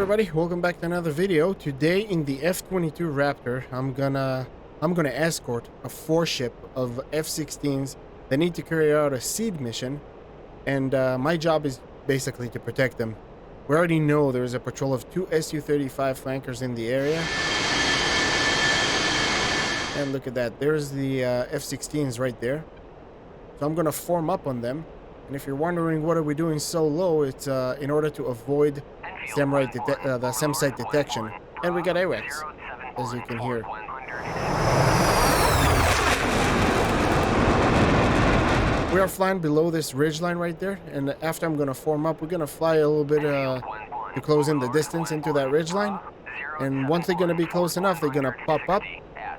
everybody, welcome back to another video. Today in the F22 Raptor, I'm gonna escort a 4-ship of F-16s that need to carry out a seed mission, and my job is basically to protect them. We already know there's a patrol of 2 Su-35 flankers in the area. And look at that, there's the F-16s right there. So I'm gonna form up on them. And if you're wondering what are we doing so low, it's in order to avoid the SEM site detection. And we got AWACS, as you can hear. We are flying below this ridge line right there, and after I'm gonna form up, we're gonna fly a little bit to close in the distance into that ridge line. And once they're gonna be close enough, they're gonna pop up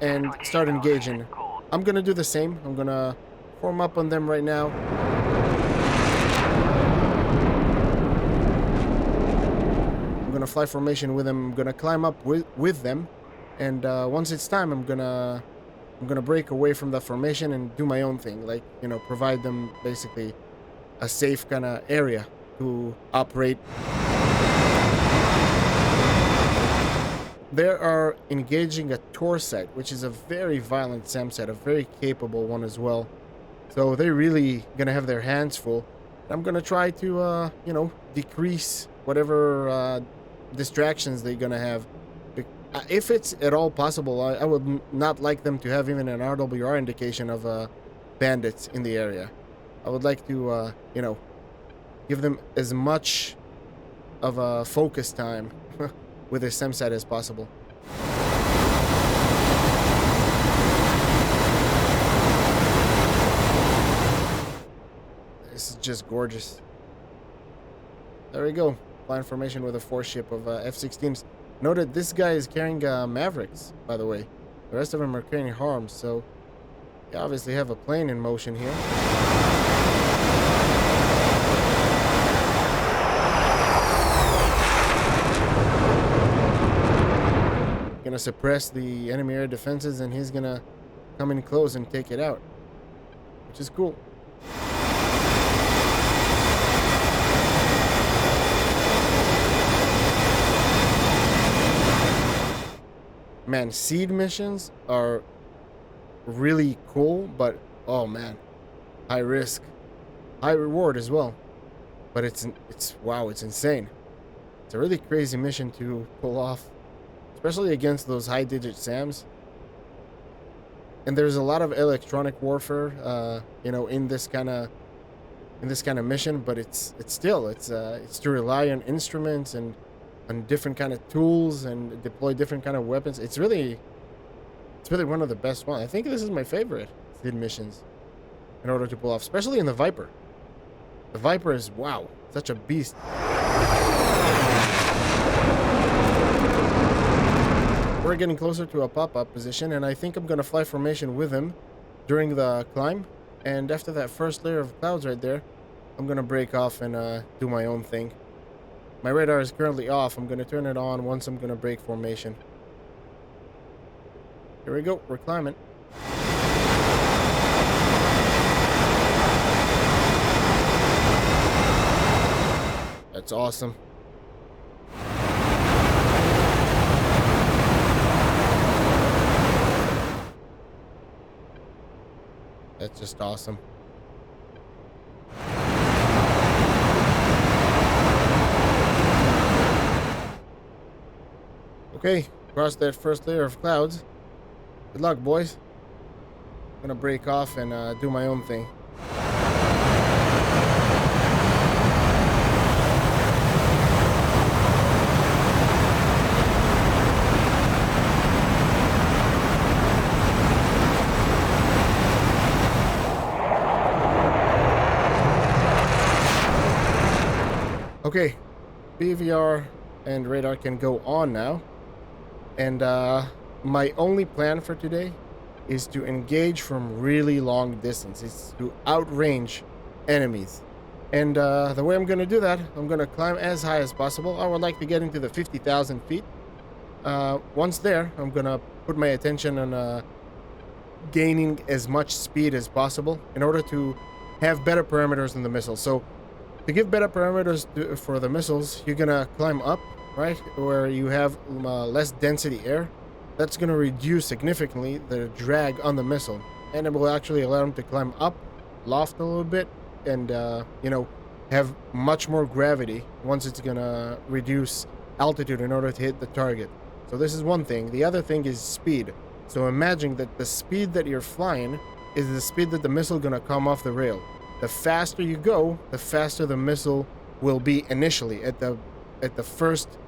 and start engaging. I'm gonna do the same. I'm gonna form up on them right now. I'm gonna fly formation with them. I'm gonna climb up with them, and once it's time, I'm gonna break away from the formation and do my own thing, like, you know, provide them basically a safe kind of area to operate. They are engaging a Tor set, which is a very violent SAM set, a very capable one as well. So they're really gonna have their hands full. I'm gonna try to, you know, decrease whatever distractions they're gonna have. If it's at all possible, I would not like them to have even an RWR indication of bandits in the area. I would like to, you know, give them as much of a focus time with their SEM set as possible. This is just gorgeous. There we go. Flying formation with a 4-ship of F-16s. Note this guy is carrying Mavericks, by the way. The rest of them are carrying Harms, so you obviously have a plane in motion here. Gonna suppress the enemy air defenses, and he's gonna come in close and take it out, which is cool. Man, seed missions are really cool, but oh man, high risk, high reward as well. But it's wow, it's insane. It's a really crazy mission to pull off, especially against those high digit SAMs. And there's a lot of electronic warfare, you know, in this kind of mission. But it's to rely on instruments and on different kind of tools and deploy different kind of weapons. It's really one of the best ones. I think this is my favorite seed missions in order to pull off, especially in the Viper. The Viper is, wow, such a beast. We're getting closer to a pop-up position, and I think I'm gonna fly formation with him during the climb. And after that first layer of clouds right there, I'm gonna break off and do my own thing. My radar is currently off. I'm gonna turn it on once I'm gonna break formation. Here we go, we're climbing. That's awesome. That's just awesome. Okay, cross that first layer of clouds. Good luck, boys. I'm gonna break off and do my own thing. Okay, BVR and radar can go on now. And my only plan for today is to engage from really long distance. It's to outrange enemies. And the way I'm going to do that, I'm going to climb as high as possible. I would like to get into the 50,000 feet. Once there, I'm going to put my attention on gaining as much speed as possible in order to have better parameters than the missiles. So to give better parameters for the missiles, you're going to climb up right, where you have less density air, that's going to reduce significantly the drag on the missile, and it will actually allow them to climb up, loft a little bit, and you know, have much more gravity once it's going to reduce altitude in order to hit the target. So this is one thing. The other thing is speed. So imagine that the speed that you're flying is the speed that the missile gonna come off the rail. The faster you go, the faster the missile will be initially at the first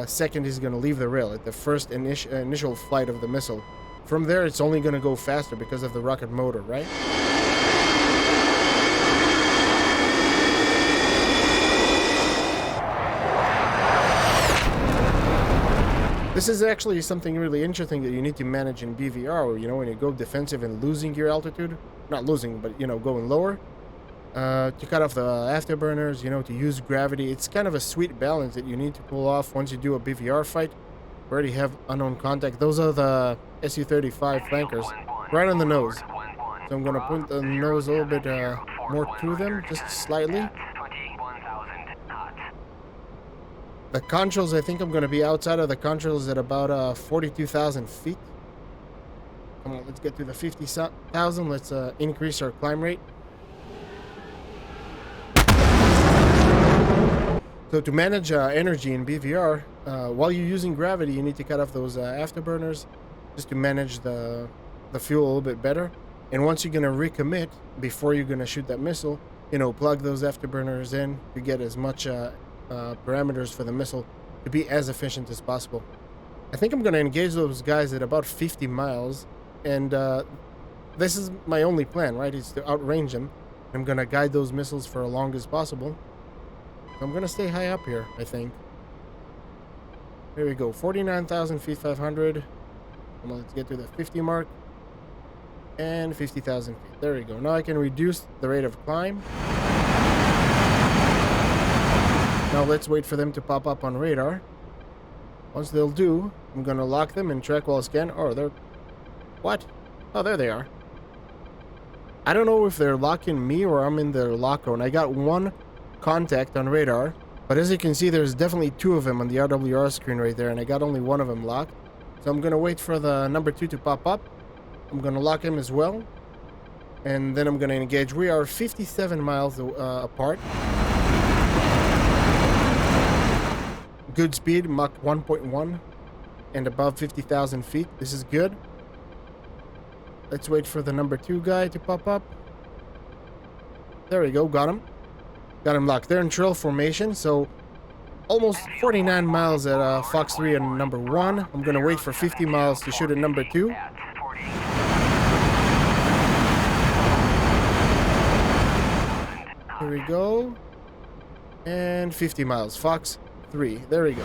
second he's gonna leave the rail, at the first initial flight of the missile. From there, it's only gonna go faster because of the rocket motor, right? This is actually something really interesting that you need to manage in BVR, you know, when you go defensive and losing your altitude. Not losing, but, you know, going lower. To cut off the afterburners, you know, to use gravity. It's kind of a sweet balance that you need to pull off once you do a BVR fight. We already have unknown contact. Those are the Su-35 flankers, right on the nose. So I'm going to put the nose a little bit more to them, just slightly. The contrails, I think I'm going to be outside of the contrails at about 42,000 feet. Come on, let's get to the 50,000. Let's increase our climb rate. So to manage energy in BVR, while you're using gravity, you need to cut off those afterburners just to manage the fuel a little bit better. And once you're going to recommit, before you're going to shoot that missile, you know, plug those afterburners in to get as much parameters for the missile to be as efficient as possible. I think I'm going to engage those guys at about 50 miles, and this is my only plan, right? Is to outrange them. I'm going to guide those missiles for as long as possible. So I'm going to stay high up here, I think. Here we go, 49,000 feet, 500. Come on, let's get to the 50 mark. And 50,000 feet. There we go. Now I can reduce the rate of climb. Now let's wait for them to pop up on radar. Once they'll do, I'm gonna lock them and track while scan. Oh, they're... What? Oh, there they are. I don't know if they're locking me or I'm in their lock zone. I got one contact on radar, but as you can see, there's definitely two of them on the RWR screen right there, and I got only one of them locked. So I'm gonna wait for the number 2 to pop up. I'm gonna lock him as well, and then I'm gonna engage. We are 57 miles apart. Good speed, Mach 1.1, and above 50,000 feet. This is good. Let's wait for the number 2 guy to pop up. There we go, got him. Got him locked. They're in trail formation, so almost 49 miles at Fox 3 and number 1. I'm gonna wait for 50 miles to shoot at number 2. Here we go. And 50 miles, Fox 3. There we go.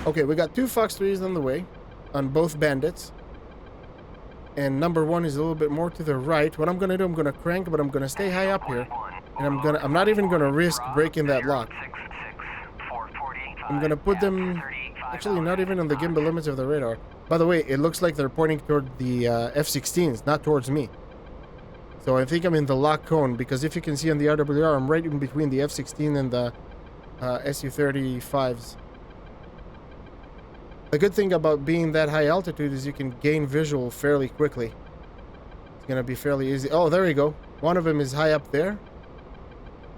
Okay, we got 2 Fox 3s on the way on both bandits. And number 1 is a little bit more to the right. What I'm gonna do, I'm gonna crank, but I'm gonna stay high up here. And I'm not even gonna risk breaking that lock. I'm gonna put them actually not even on the gimbal limits of the radar. By the way, it looks like they're pointing toward the F-16s, not towards me. So I think I'm in the lock cone, because if you can see on the RWR, I'm right in between the F-16 and the Su-35s. The good thing about being that high altitude is you can gain visual fairly quickly. It's gonna be fairly easy. Oh, there we go. One of them is high up there.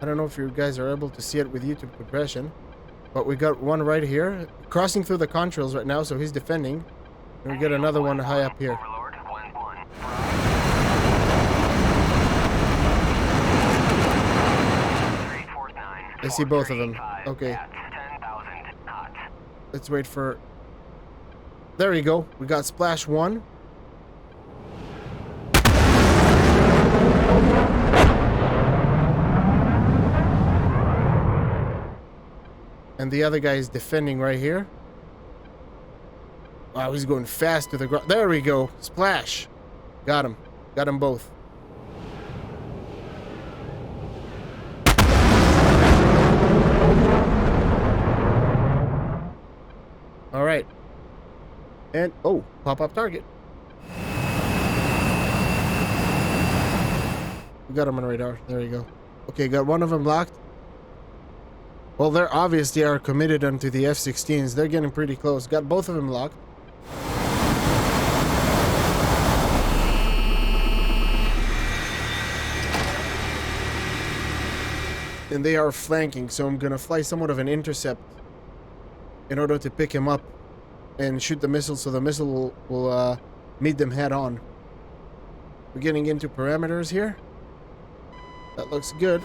I don't know if you guys are able to see it with YouTube compression, but we got one right here, crossing through the contrails right now, so he's defending. And we get another one high up here. I see both of them. Okay. Let's wait for... There we go. We got splash 1. And the other guy is defending right here. Wow, he's going fast to the ground. There we go. Splash. Got him. Got them both. All right. And, oh, pop-up target. We got him on radar. There you go. Okay, got one of them locked. Well, they're obviously are committed onto the F-16s. They're getting pretty close. Got both of them locked. And they are flanking, so I'm gonna fly somewhat of an intercept in order to pick him up and shoot the missile, so the missile will meet them head on. We're getting into parameters here. That looks good.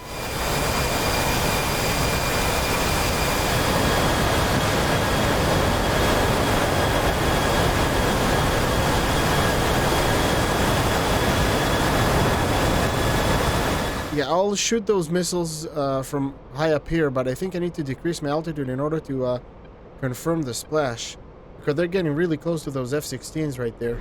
Yeah, I'll shoot those missiles from high up here, but I think I need to decrease my altitude in order to confirm the splash. Because they're getting really close to those F-16s right there.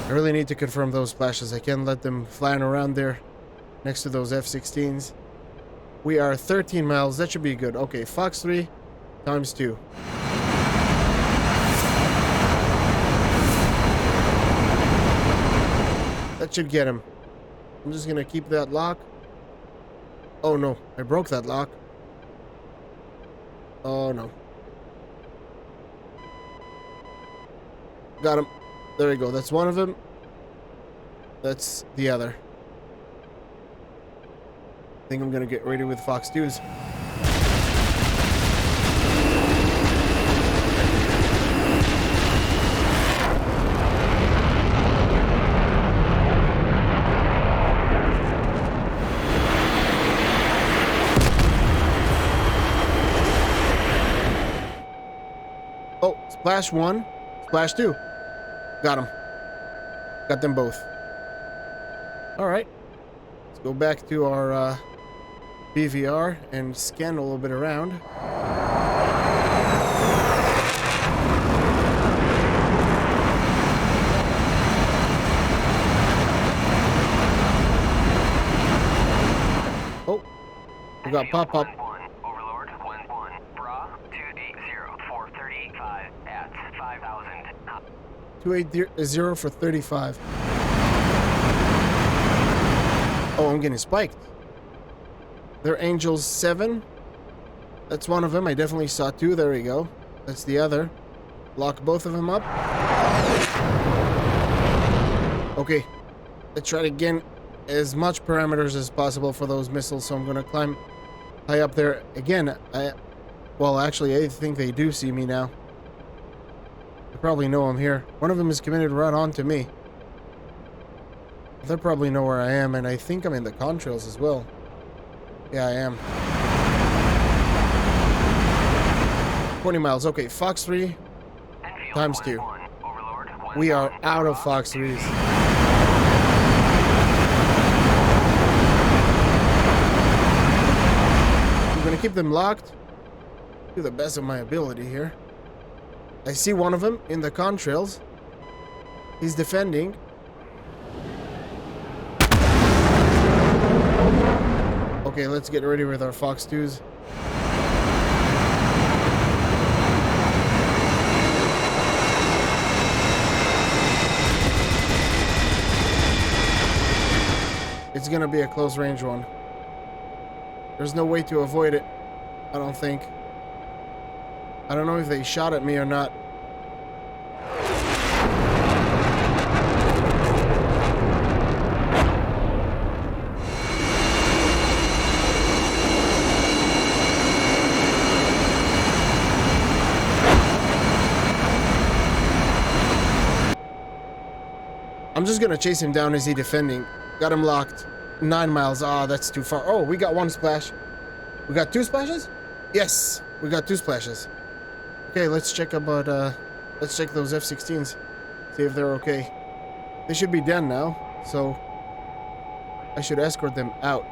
I really need to confirm those splashes. I can't let them flying around there next to those F-16s. We are 13 miles. That should be good. Okay, Fox 3 times 2. That should get him. I'm just gonna keep that lock. Oh no, I broke that lock. Oh no. Got him. There we go. That's one of them. That's the other. I think I'm gonna get ready with Fox 2s. Oh, splash 1, splash 2. Got him. Got them both. Alright. Let's go back to our BVR and scan a little bit around. Oh, we got pop-up. Overlord 1-1, Bra 280-435 at 5,000. 280 for 35. Oh, I'm getting spiked. They're Angels 7. That's one of them. I definitely saw 2. There we go. That's the other. Lock both of them up. Okay. Let's try to gain as much parameters as possible for those missiles. So I'm going to climb high up there. Again, well, actually, I think they do see me now. They probably know I'm here. One of them is committed right on to me. They probably know where I am, and I think I'm in the contrails as well. Yeah, I am. 20 miles. Okay, Fox 3 times 2. We are out of Fox 3s. I'm going to keep them locked to the best of my ability here. I see one of them in the contrails. He's defending. Okay, let's get ready with our Fox 2s. It's gonna be a close range one. There's no way to avoid it, I don't think. I don't know if they shot at me or not. I'm just gonna chase him down as he defending. Got him locked. 9 miles. Ah, that's too far. Oh, we got one splash. We got 2 splashes? Yes, we got 2 splashes. Okay, let's check about, let's check those F-16s. See if they're okay. They should be done now, so I should escort them out.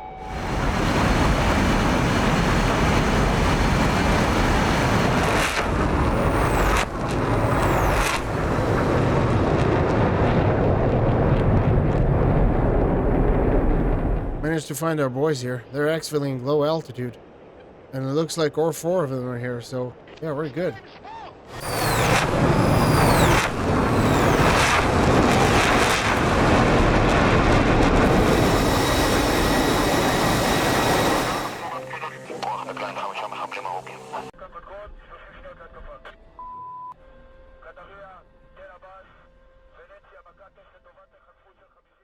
Managed to find our boys here. They're exfilling low altitude. And it looks like all 4 of them are here, so yeah, we're good.